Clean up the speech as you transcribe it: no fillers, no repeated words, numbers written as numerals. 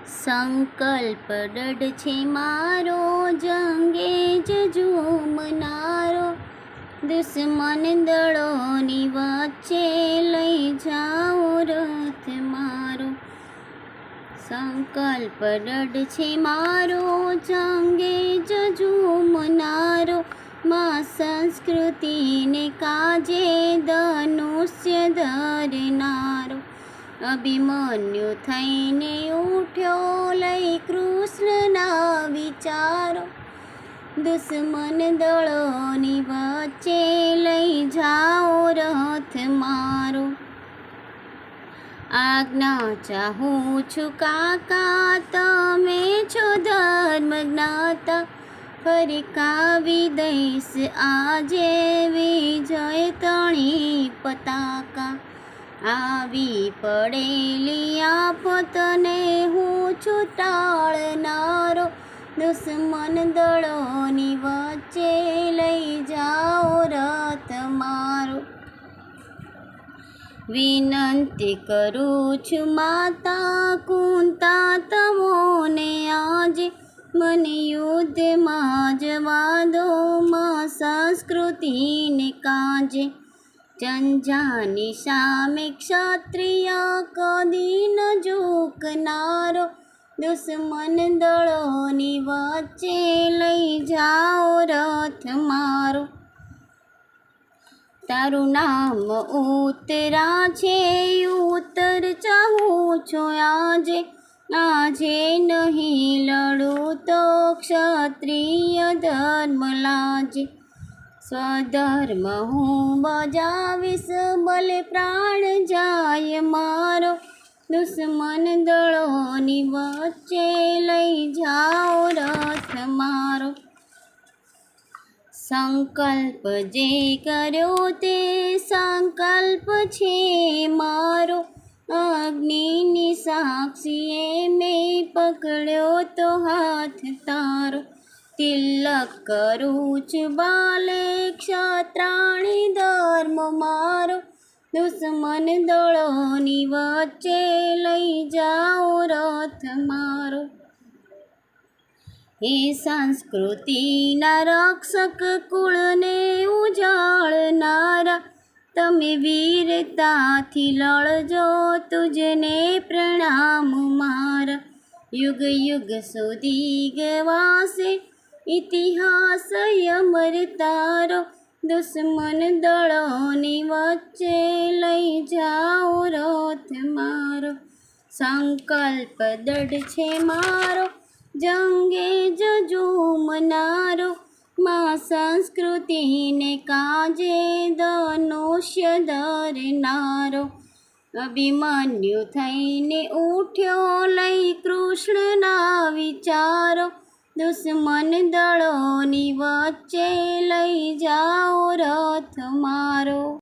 સંકલ્પ દૃઢ છે મારો, જંગે ઝૂમનારો, દુશ્મન દળોની વચ્ચે લઈ જાઓ રથ મારો. સંકલ્પ દૃઢ છે મારો, જંગે ઝૂમનારો, માં સંસ્કૃતિને કાજે ધનુષ્ય ધરનારો. અભિમન્યુ થઈને ઉઠ્યો લઈ કૃષ્ણના વિચારો, દુશ્મન દળોની વચ્ચે લઈ જાઓ રથ મારો. આજ્ઞા ચાહું છું કાકા, તમે છો ધર્મ જ્ઞાતા, ફરી કાવી દઈશ આજે વિજય તણી પતાકા. આવી પડેલી આફતને હું છું ટાળનારો, દુશ્મન દળોની વચ્ચે લઈ જાઓ રથ મારો. વિનંતી કરું છું માતા કુંતા તમોને આજે, મને યુદ્ધમાં જવા દો માં સંસ્કૃતિને કાજે. ઝંઝાની સામે ક્ષત્રિય કદી ન ઝૂકનારો, દુશ્મન દળોની વચ્ચે લઈ જાઓ રથ મારો. તારું નામ ઉત્તરા છે, ઉત્તર ચાહું છું આજે, આજે નહીં લડું તો ક્ષત્રિય ધર્મ લાજે. સ્વધર્મ હું બજાવીશ ભલે પ્રાણ જાય મારો, દુશ્મન દળોની વચ્ચે લઈ જાઓ રથ મારો. સંકલ્પ જે કર્યો તે સંકલ્પ છે મારો, અગ્નિની સાક્ષીએ મેં પકડ્યો તો હાથ તારો. તિલક કરું છું બાલે ક્ષત્રાણી ધર્મ મારો, દુશ્મન દળોની વચ્ચે લઈ જાઓ રથ મારો. હે સંસ્કૃતિના રક્ષક કુળને ઉજાળનારા, તમે વીરતાથી લડજો તુજને પ્રણામ મારા. યુગ યુગ સુધી ગવાશે ઇતિહાસ અમર તારો, દુશ્મન દળોની વચ્ચે લઈ જાઓ રથ મારો. સંકલ્પ દૃઢ છે મારો, જંગે ઝૂમનારો, માં સંસ્કૃતિને કાજે ધનુષ્ય ધરનારો. અભિમન્યુ થઈને ઉઠ્યો લઈ કૃષ્ણના વિચારો, દુશ્મન દળોની વચ્ચે લઈ જાઓ રથ મારો.